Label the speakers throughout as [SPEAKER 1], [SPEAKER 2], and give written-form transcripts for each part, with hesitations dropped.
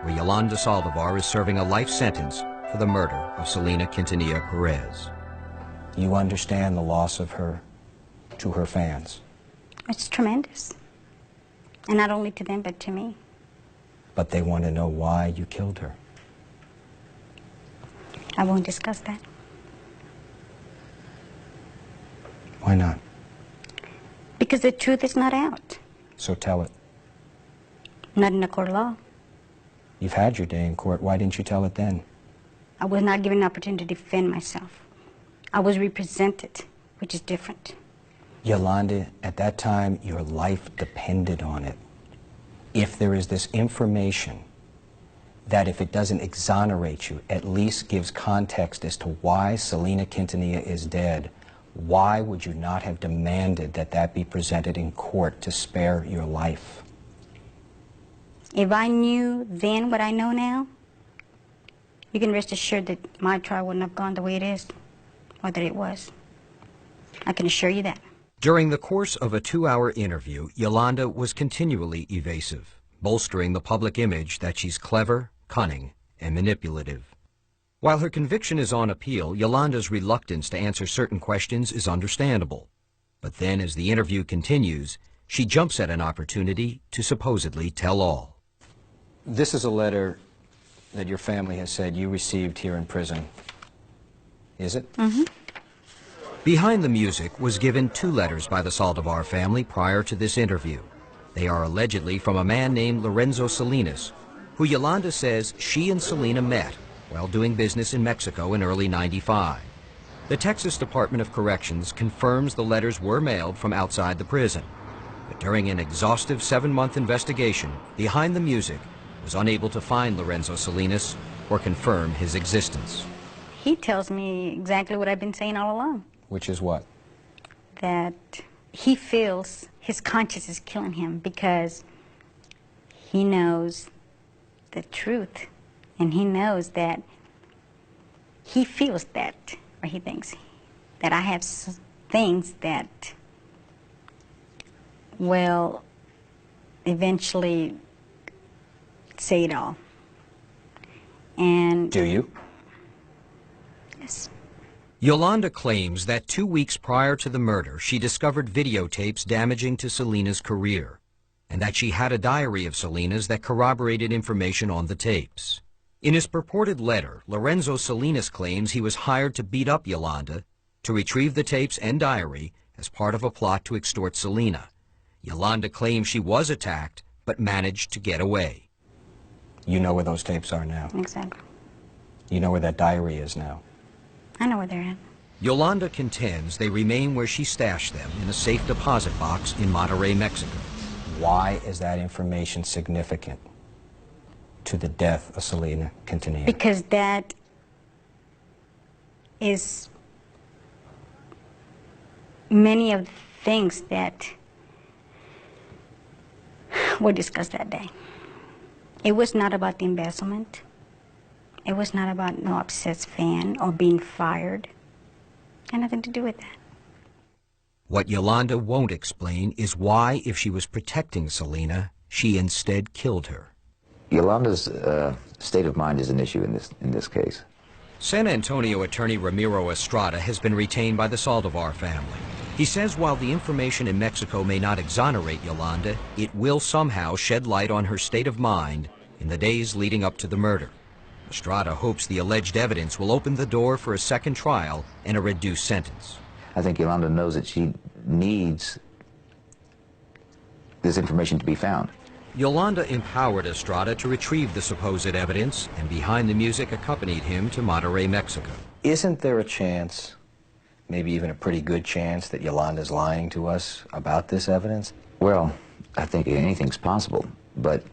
[SPEAKER 1] where Yolanda Saldivar is serving a life sentence for the murder of Selena Quintanilla Perez.
[SPEAKER 2] You understand the loss of her to her fans.
[SPEAKER 3] It's tremendous. And not only to them, but to me.
[SPEAKER 2] But they want to know why you killed her.
[SPEAKER 3] I won't discuss that.
[SPEAKER 2] Why not?
[SPEAKER 3] Because the truth is not out.
[SPEAKER 2] So tell it.
[SPEAKER 3] Not in a court of law.
[SPEAKER 2] You've had your day in court. Why didn't you tell it then?
[SPEAKER 3] I was not given an opportunity to defend myself. I was represented, which is different.
[SPEAKER 2] Yolanda, at that time, your life depended on it. If there is this information that if it doesn't exonerate you, at least gives context as to why Selena Quintanilla is dead, why would you not have demanded that that be presented in court to spare your life?
[SPEAKER 3] If I knew then what I know now, you can rest assured that my trial wouldn't have gone the way it is, or that it was. I can assure you that.
[SPEAKER 1] During the course of a 2-hour interview, Yolanda was continually evasive, bolstering the public image that she's clever, cunning, and manipulative. While her conviction is on appeal, Yolanda's reluctance to answer certain questions is understandable. But then, as the interview continues, she jumps at an opportunity to supposedly tell all.
[SPEAKER 2] This is a letter that your family has said you received here in prison. Is it?
[SPEAKER 3] Mm-hmm.
[SPEAKER 1] Behind the Music was given 2 letters by the Saldivar family prior to this interview. They are allegedly from a man named Lorenzo Salinas, who Yolanda says she and Selena met while doing business in Mexico in early '95. The Texas Department of Corrections confirms the letters were mailed from outside the prison. But during an exhaustive 7-month investigation, Behind the Music was unable to find Lorenzo Salinas or confirm his existence.
[SPEAKER 3] He tells me exactly what I've been saying all along.
[SPEAKER 2] Which is what?
[SPEAKER 3] That he feels his conscience is killing him because he knows the truth, and he knows that he feels that, or he thinks that I have things that will eventually say it all. And
[SPEAKER 2] do you?
[SPEAKER 3] Yes.
[SPEAKER 1] Yolanda claims that 2 weeks prior to the murder, she discovered videotapes damaging to Selena's career, and that she had a diary of Selena's that corroborated information on the tapes. In his purported letter, Lorenzo Salinas claims he was hired to beat up Yolanda, to retrieve the tapes and diary as part of a plot to extort Selena. Yolanda claims she was attacked, but managed to get away.
[SPEAKER 2] You know where those tapes are now?
[SPEAKER 3] Exactly.
[SPEAKER 2] You know where that diary is now?
[SPEAKER 3] I know where they're at.
[SPEAKER 1] Yolanda contends they remain where she stashed them, in a safe deposit box in Monterrey, Mexico.
[SPEAKER 2] Why is that information significant to the death of Selena Quintanilla?
[SPEAKER 3] Because that is many of the things that were discussed that day. It was not about the embezzlement. It was not about no upset fan or being fired. It had nothing to do with that.
[SPEAKER 1] What Yolanda won't explain is why, if she was protecting Selena, she instead killed her.
[SPEAKER 4] Yolanda's state of mind is an issue in this case.
[SPEAKER 1] San Antonio attorney Ramiro Estrada has been retained by the Saldivar family. He says while the information in Mexico may not exonerate Yolanda, it will somehow shed light on her state of mind in the days leading up to the murder. Estrada hopes the alleged evidence will open the door for a second trial and a reduced sentence.
[SPEAKER 4] I think Yolanda knows that she needs this information to be found.
[SPEAKER 1] Yolanda empowered Estrada to retrieve the supposed evidence, and Behind the Music accompanied him to Monterrey, Mexico.
[SPEAKER 2] Isn't there a chance, maybe even a pretty good chance, that Yolanda's lying to us about this evidence?
[SPEAKER 4] Well, I think anything's possible, but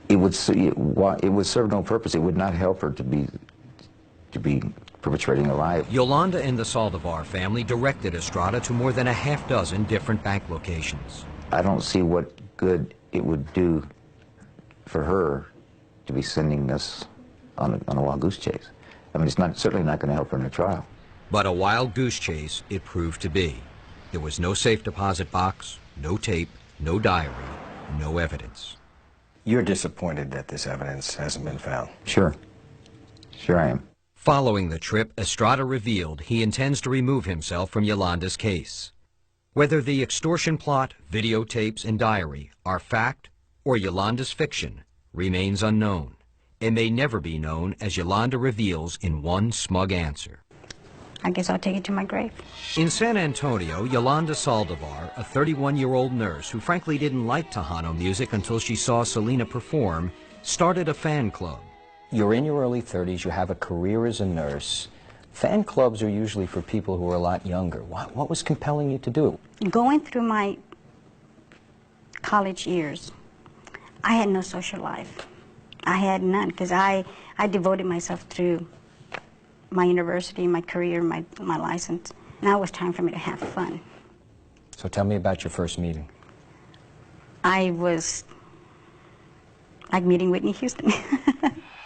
[SPEAKER 4] it would serve no purpose. It would not help her to be perpetrating a lie.
[SPEAKER 1] Yolanda and the Saldivar family directed Estrada to more than a half-dozen different bank locations.
[SPEAKER 4] I don't see what good it would do for her to be sending us on a wild goose chase. I mean, it's certainly not going to help her in a trial.
[SPEAKER 1] But a wild goose chase it proved to be. There was no safe deposit box, no tape, no diary, no evidence.
[SPEAKER 2] You're disappointed that this evidence hasn't been found.
[SPEAKER 4] Sure. Sure I am.
[SPEAKER 1] Following the trip, Estrada revealed he intends to remove himself from Yolanda's case. Whether the extortion plot, videotapes, and diary are fact or Yolanda's fiction remains unknown. It may never be known, as Yolanda reveals in one smug answer.
[SPEAKER 3] I guess I'll take it to my grave.
[SPEAKER 1] In San Antonio, Yolanda Saldivar, a 31-year-old nurse who frankly didn't like Tejano music until she saw Selena perform, started a fan club.
[SPEAKER 2] You're in your early 30s, you have a career as a nurse. Fan clubs are usually for people who are a lot younger. What was compelling you to do it?
[SPEAKER 3] Going through my college years, I had no social life. I had none, because I devoted myself through my university, my career, my license. Now it was time for me to have fun.
[SPEAKER 2] So tell me about your first meeting.
[SPEAKER 3] I was like meeting Whitney Houston.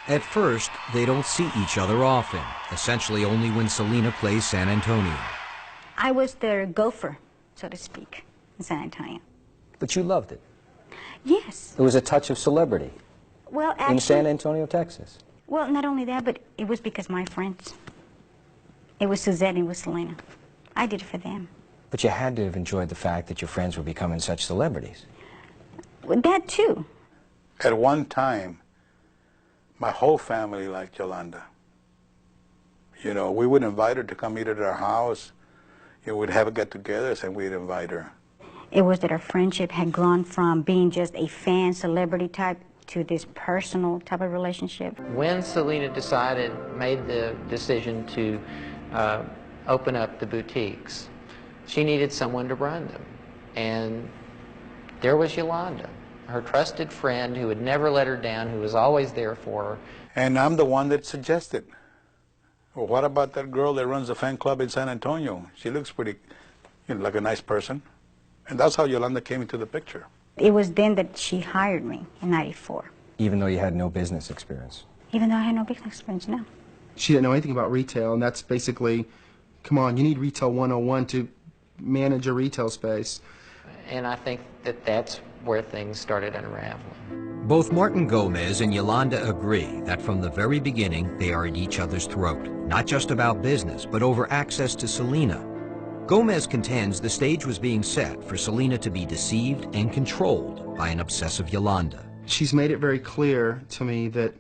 [SPEAKER 1] At first, they don't see each other often, essentially only when Selena plays San Antonio.
[SPEAKER 3] I was their gopher, so to speak, in San Antonio.
[SPEAKER 2] But you loved it.
[SPEAKER 3] Yes.
[SPEAKER 2] It was a touch of celebrity.
[SPEAKER 3] Well, actually,
[SPEAKER 2] in San Antonio, Texas.
[SPEAKER 3] Well, not only that, but it was because my friends. It was Suzette and it was Selena. I did it for them.
[SPEAKER 2] But you had to have enjoyed the fact that your friends were becoming such celebrities.
[SPEAKER 3] Well, that too.
[SPEAKER 5] At one time, my whole family liked Yolanda. You know, we would invite her to come eat at our house. You know, we'd have a get-togethers and we'd invite her.
[SPEAKER 3] It was that our friendship had grown from being just a fan, celebrity type, to this personal type of relationship.
[SPEAKER 6] When Selena made the decision to open up the boutiques, she needed someone to run them. And there was Yolanda, her trusted friend who would never let her down, who was always there for her.
[SPEAKER 5] And I'm the one that suggested, well, what about that girl that runs a fan club in San Antonio? She looks pretty, you know, like a nice person. And that's how Yolanda came into the picture.
[SPEAKER 3] It was then that she hired me in '94.
[SPEAKER 2] Even though you had no business experience?
[SPEAKER 3] Even though I had no business experience, no.
[SPEAKER 7] She didn't know anything about retail, and that's basically, come on, you need Retail 101 to manage a retail space.
[SPEAKER 6] And I think that that's where things started unraveling.
[SPEAKER 1] Both Martin Gomez and Yolanda agree that from the very beginning they are at each other's throat, not just about business, but over access to Selena. Gomez contends the stage was being set for Selena to be deceived and controlled by an obsessive Yolanda.
[SPEAKER 7] She's made it very clear to me that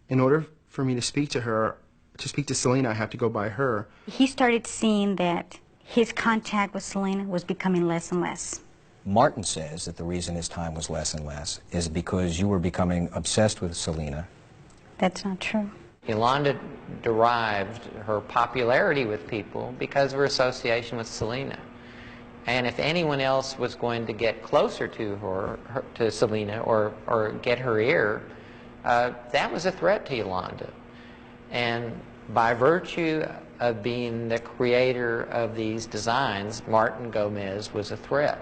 [SPEAKER 7] in order for me to speak to her, to speak to Selena, I have to go by her.
[SPEAKER 3] He started seeing that his contact with Selena was becoming less and less.
[SPEAKER 2] Martin says that the reason his time was less and less is because you were becoming obsessed with Selena.
[SPEAKER 3] That's not true.
[SPEAKER 6] Yolanda derived her popularity with people because of her association with Selena. And if anyone else was going to get closer to her to Selena, or get her ear, that was a threat to Yolanda. And by virtue of being the creator of these designs, Martin Gomez was a threat.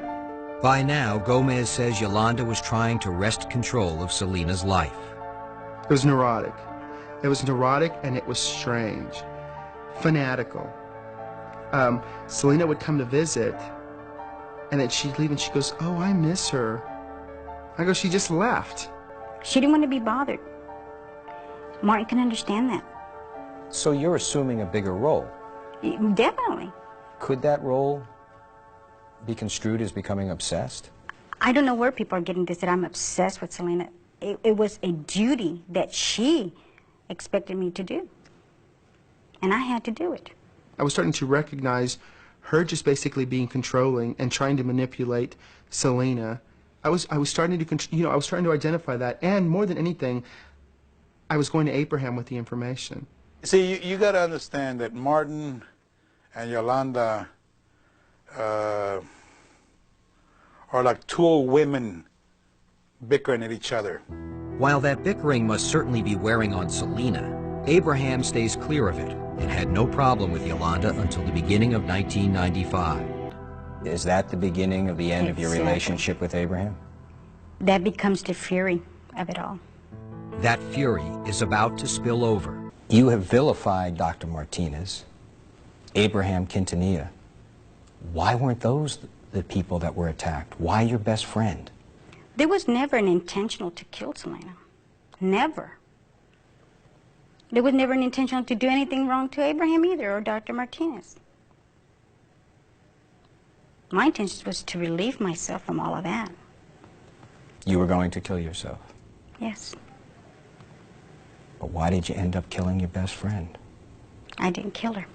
[SPEAKER 1] By now, Gomez says Yolanda was trying to wrest control of Selena's life.
[SPEAKER 7] It was neurotic. It was neurotic and it was strange. Fanatical. Selena would come to visit, and then she'd leave and she goes, oh, I miss her. I go, she just left.
[SPEAKER 3] She didn't want to be bothered. Martin can understand that.
[SPEAKER 2] So you're assuming a bigger role.
[SPEAKER 3] Definitely.
[SPEAKER 2] Could that role be construed as becoming obsessed?
[SPEAKER 3] I don't know where people are getting this, that I'm obsessed with Selena. It was a duty that she expected me to do. And I had to do it.
[SPEAKER 7] I was starting to recognize her just basically being controlling and trying to manipulate Selena. I was starting to, I was trying to identify that, and more than anything, I was going to Abraham with the information.
[SPEAKER 5] See, you got to understand that Martin and Yolanda are like two old women bickering at each other.
[SPEAKER 1] While that bickering must certainly be wearing on Selena, Abraham stays clear of it and had no problem with Yolanda until the beginning of 1995.
[SPEAKER 2] Is that the beginning of the end of your relationship with Abraham?
[SPEAKER 3] That becomes the fury of it all.
[SPEAKER 1] That fury is about to spill over.
[SPEAKER 2] You have vilified Dr. Martinez, Abraham Quintanilla. Why weren't those the people that were attacked? Why your best friend?
[SPEAKER 3] There was never an intentional to kill Selena. Never. There was never an intentional to do anything wrong to Abraham either, or Dr. Martinez. My intention was to relieve myself from all of that.
[SPEAKER 2] You were going to kill yourself.
[SPEAKER 3] Yes.
[SPEAKER 2] But why did you end up killing your best friend?
[SPEAKER 3] I didn't kill her.